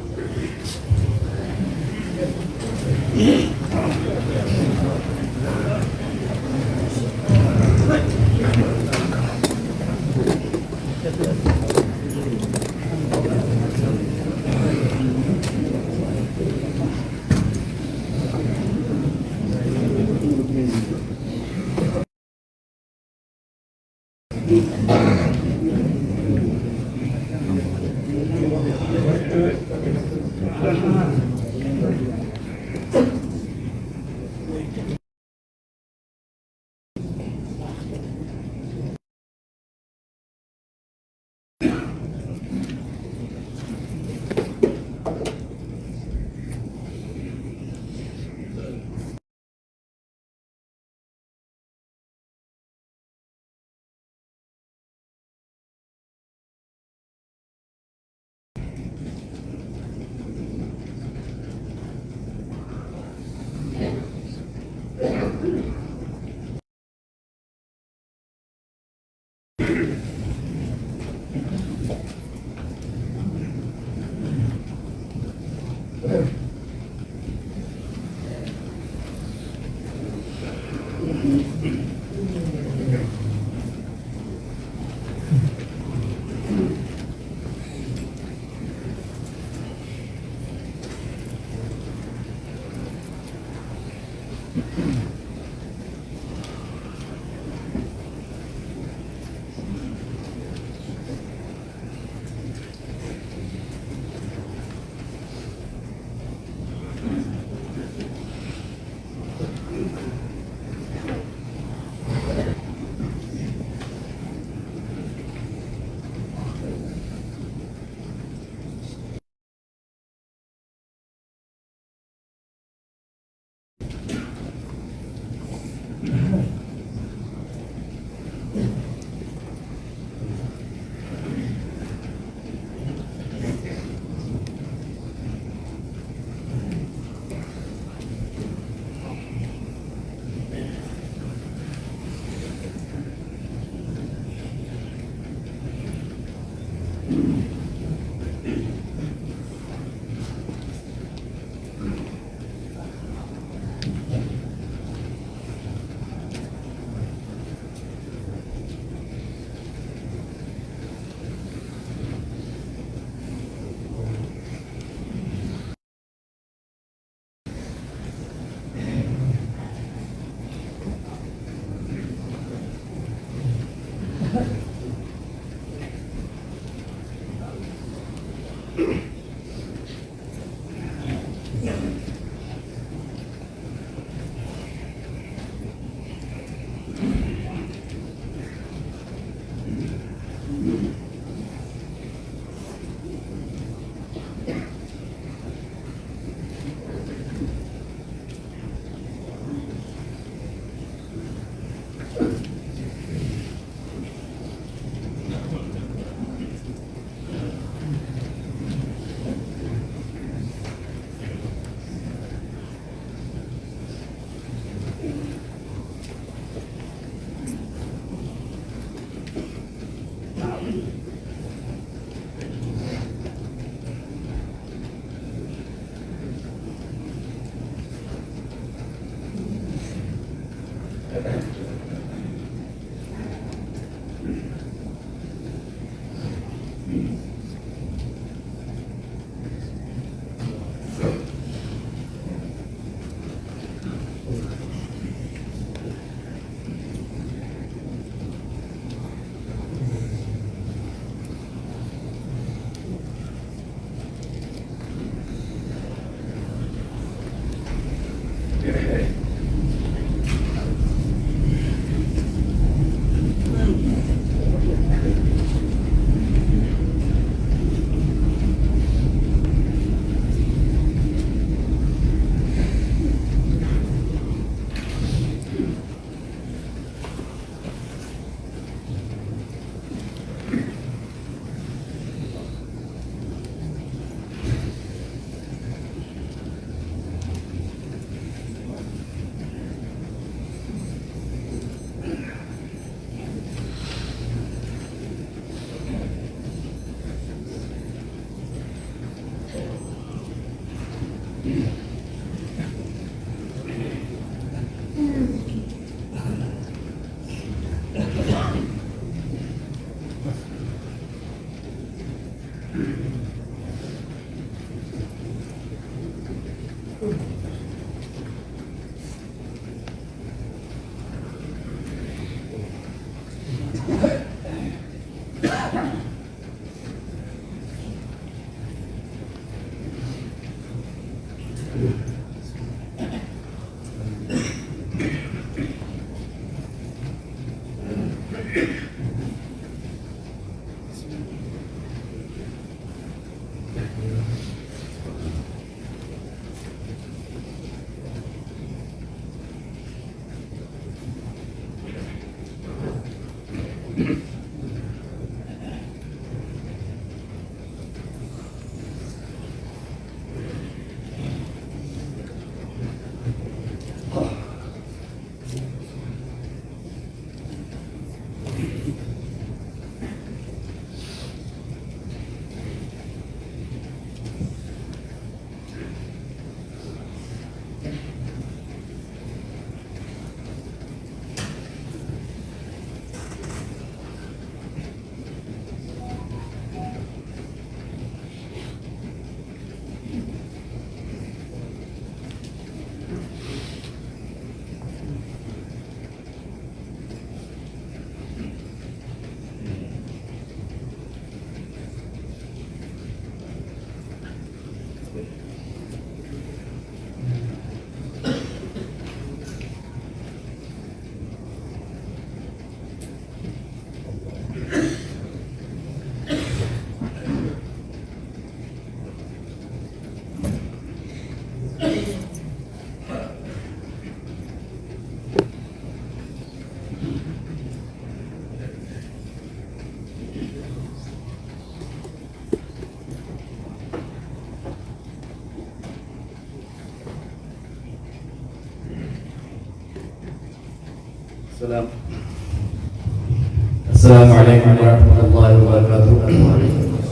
السلام عليكم ورحمة الله وبركاته.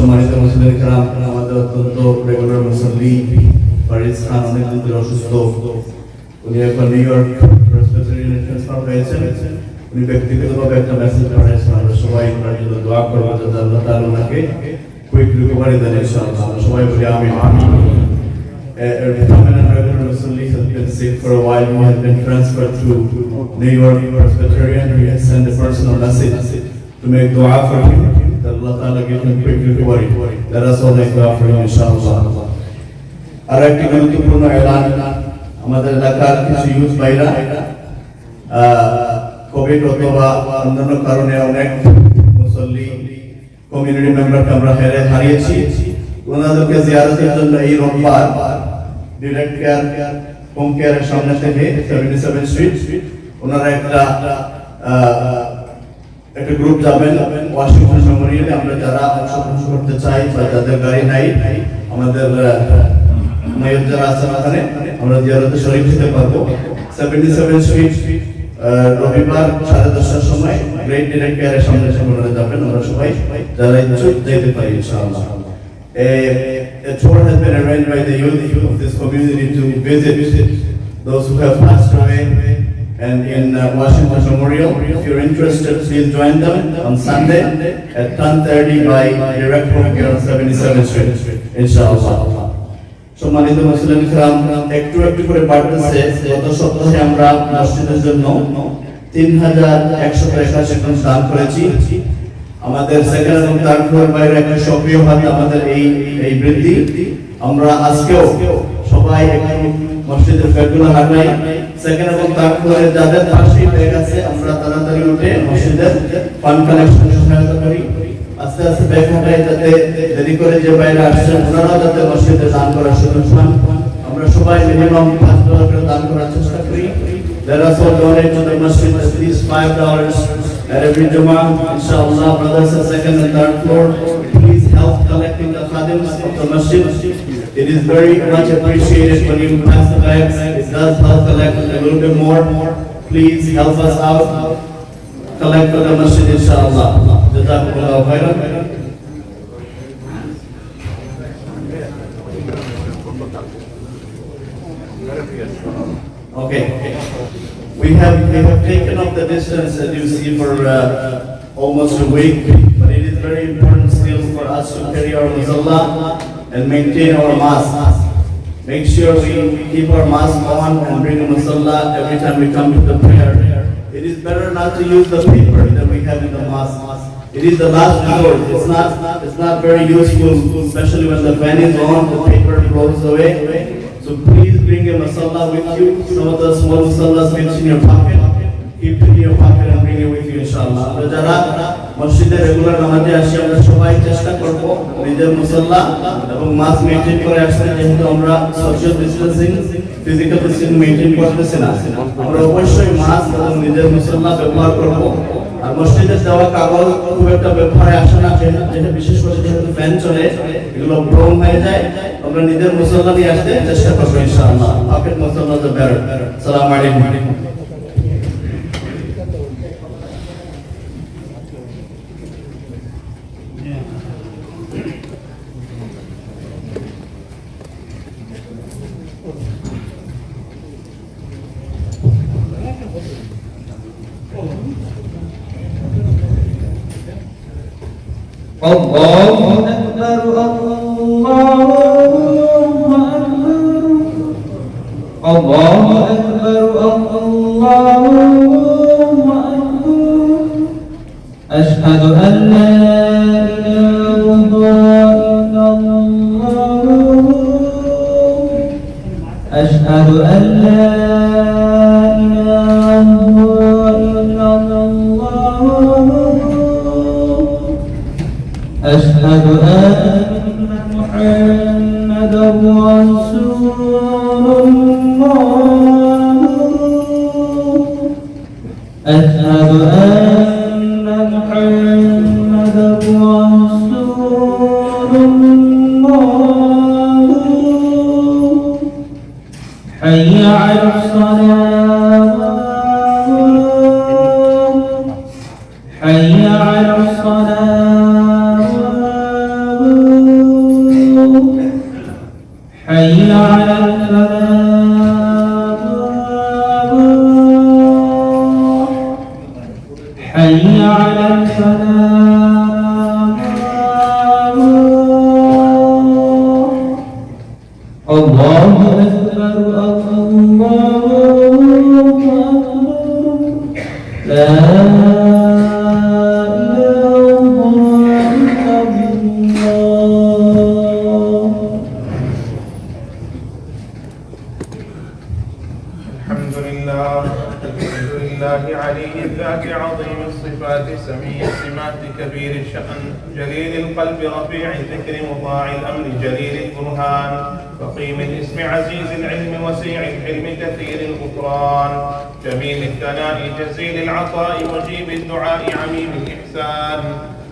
সম্মানিত মুসলিম کرام, আমাদের অত্যন্ত regular মুসল্লি ফারিজ খান অনেক দিন ধরে অসুস্থ। উনি এখন নিউ ইয়র্ক প্রেসবিটারিয়ানে ট্রান্সফার হয়েছেন। উনি ব্যক্তিগতভাবে একটা মেসেজ পাঠিয়েছেন, আমরা সবাই ওনার জন্য দোয়া করবো যাতে আল্লাহ তাআলা ওনাকে কুইক রিকভারি দেন ইনশাআল্লাহ। আমরা সবাই বলি আমিন। A prominent regular Muslim has been sick for a while. He has been transferred to New York Presbyterian. We have sent a personal message to make dua for him, that Allah Ta'ala give him quick recovery. Let us all make dua for him, inshallah. আর একটি গুরুত্বপূর্ণ এলান, আমাদের এলাকার কিছু youth ভাইরা Covid অথবা অন্যান্য কারণে অনেক মুসল্লি কমিউনিটি মেম্বারকে আমরা হারিয়েছি। ওনাদেরকে জিয়ারতের জন্য এই রোববার ডিরেক্ট কেয়ার হোম কেয়ারের সামনে থেকে 77 স্ট্রিট ওনারা একটা গ্রুপ যাবেন ওয়াশিংটন মেমোরিয়ালে। আমরা যারা অংশগ্রহণ করতে চাই বা যাদের গাড়ি নাই, আমাদের মেয়র যারা আছেন ওখানে, আমরা জিয়ারতে শরীক হতে পারবো। 77 স্ট্রিট রবিবার 10:30টার সময় গ্রেট ডিরেক্ট কেয়ারের সামনে ওনারা যাবেন। আমরা সবাই যারা ইচ্ছুক যেতে পারি ইনশাআল্লাহ। A tour has been arranged by the youth of this community to visit those who have passed away and in Washington Memorial. If you're interested, please join them on Sunday at 10:30 by direct home care on 77th Street, inshallah. সম্মানিত মুসলিম کرام, একটু একটু করে বাড়তেছে। গত সপ্তাহে আমরা মসজিদের জন্য 3181 টাকা দান করেছি। আমাদের সেকেন্ড এবং থার্ড ফ্লোর বাইরে একটা সক্রিয় হাত আমাদের এই বৃদ্ধি। আমরা আজকেও সবাই একটু মসজিদের ব্যাগগুলো হাঁটাই। সেকেন্ড এবং থার্ড ফ্লোরে যাদের পাশে ব্যাগ আছে, আমরা তাড়াতাড়ি উঠে মসজিদের ফান্ড কালেকশনে সহায়তা করি। আস্তে আস্তে ব্যাগ হাঁটাই, যাতে দেরি করে যে বাইরে আসছেন ওনারাও যাতে মসজিদে দান করার সুযোগ পান। আমরা সবাই মিনিমাম $5 করে দান করার চেষ্টা করি। Let us all donate to the masjid at least $5 at every Jummah, inshallah. Brothers and second and third floor, please help collecting the khadims of the masjid. It is very much appreciated when you pass the bags. It does help collect a little bit more. Please help us out, collect for the masjid, inshallah. Jazakumullahu khairan. Okay. We have taken up the distance that you see for almost a week, but it is very important still for us to carry our musalla and maintain our mask. Make sure we keep our mask on and bring a musalla every time we come to the prayer. It is better not to use the paper that we have in the mosque. It is the last resort. It's not very useful, especially when the fan is on, the paper flows away. So please bring a masala with you. Some of the small masalas fits in your pocket. Keep it in your pocket and bring it with you, inshallah. যারা মসজিদে regular নামাজে আসি, আমরা সবাই চেষ্টা করব নিজের মুসাল্লা এবং মাস্ক মেইনটেইন করে আসতে, যেহেতু আমরা সোশ্যাল ডিসটেন্সিং, ফিজিক্যাল ডিসটেন্সিং মেইনটেইন করতেছি না। আমরা অবশ্যই মাস্ক এবং নিজের মুসাল্লা ব্যবহার করব। আর মসজিদে যাওয়া কাগজ খুব একটা ব্যবহারে আসে না, যেটা বিশেষ করে যেহেতু ফ্যান চলে, এগুলো ব্রোম হয়ে যায়। আমরা নিজের মুসাল্লা নিয়ে আসতে চেষ্টা করবো ইনশাআল্লাহ। পকেট মুসাল্লা তো বেটার। আসসালামু আলাইকুম। الله أكبر الله أكبر الله أكبر الله أكبر أشهد أن لا إله إلا الله أشهد أن لا إله إلا الله أشهد أن محمدا رسول الله أشهد أن محمدا رسول الله حي على الصلاة حي على الصلاة سميع السمات كبير الشأن جليل القلب رفيع الذكر مطاع الأمر جليل البرهان فقيم الاسم عزيز العلم وسيع الحلم كثير الغفران جميل الثناء جزيل العطاء مجيب الدعاء عميم الإحسان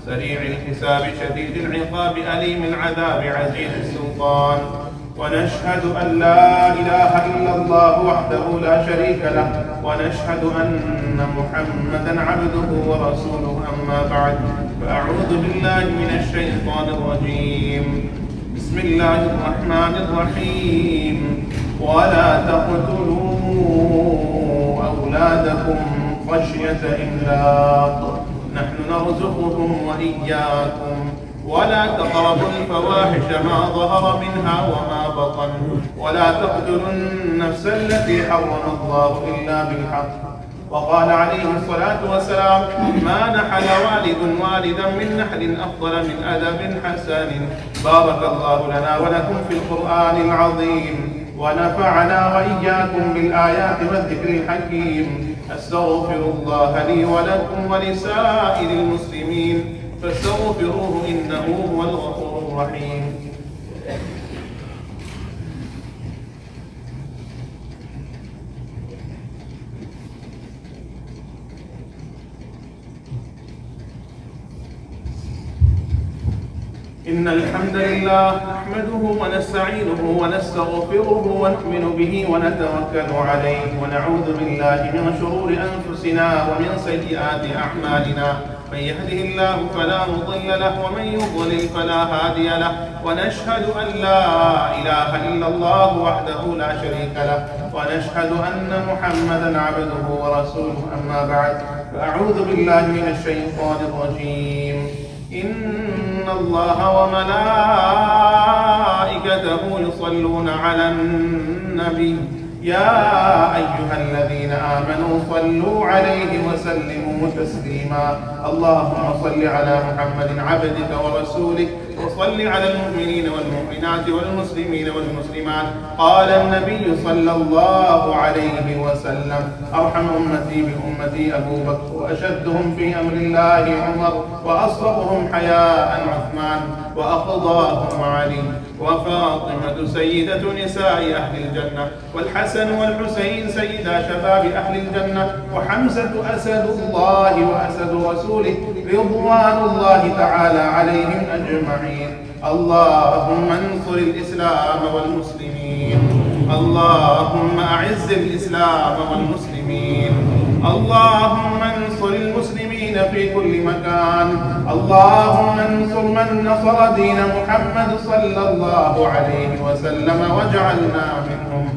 سريع الحساب شديد العقاب أليم العذاب عزيز السلطان ونشهد أن لا إله إلا الله وحده لا شريك له ونشهد أن محمدا عبده ورسوله أما بعد فأعوذ بالله من الشيطان الرجيم بسم الله الرحمن الرحيم ولا تقتلوا أولادكم خشية إملاق نحن نرزقكم وإياكم ولا تقربوا الفواحش ما ظهر منها وما بطن ولا تقتلوا النفس التي حرم الله إلا بالحق وقال عليه الصلاة والسلام ما نحل والد والدا من نحل أفضل من أدب حسن بارك الله لنا ولكم في القرآن العظيم ونفعنا وإياكم بالآيات والذكر الحكيم أستغفر الله لي ولكم ولسائر المسلمين فاستغفروه إنه هو الغفور الرحيم إن الحمد لله نحمده ونستعينه ونستغفره ونؤمن به ونتوكل عليه ونعوذ بالله من شرور أنفسنا ومن سيئات أعمالنا من يهده الله فلا مضل له ومن يضلل فلا هادي له ونشهد أن لا إله إلا الله وحده لا شريك له ونشهد أن محمدا عبده ورسوله أما بعد فأعوذ بالله من الشيطان الرجيم إن الله وملائكته يصلون على النبي يا أيها الذين آمنوا صلوا عليه وسلموا تسليما اللهم صل على محمد عبدك ورسولك وصل على المؤمنين والمؤمنات والمسلمين والمسلمات قال النبي صلى الله عليه وسلم أرحم أمتي بأمتي أبو بكر وأشدهم في أمر الله عمر وأصبرهم حياء عثمان وأقضاهم علي وفاطمة سيدة نساء أهل الجنة والحسن والحسين سيدا شباب أهل الجنة وحمزة أسد الله وأسد رسوله رضوان الله تعالى عليهم أجمعين اللهم انصر الإسلام والمسلمين اللهم أعز الإسلام والمسلمين اللهم انصر المسلمين في كل مكان اللهم انصر من نصر دين محمد صلى الله عليه وسلم واجعلنا منهم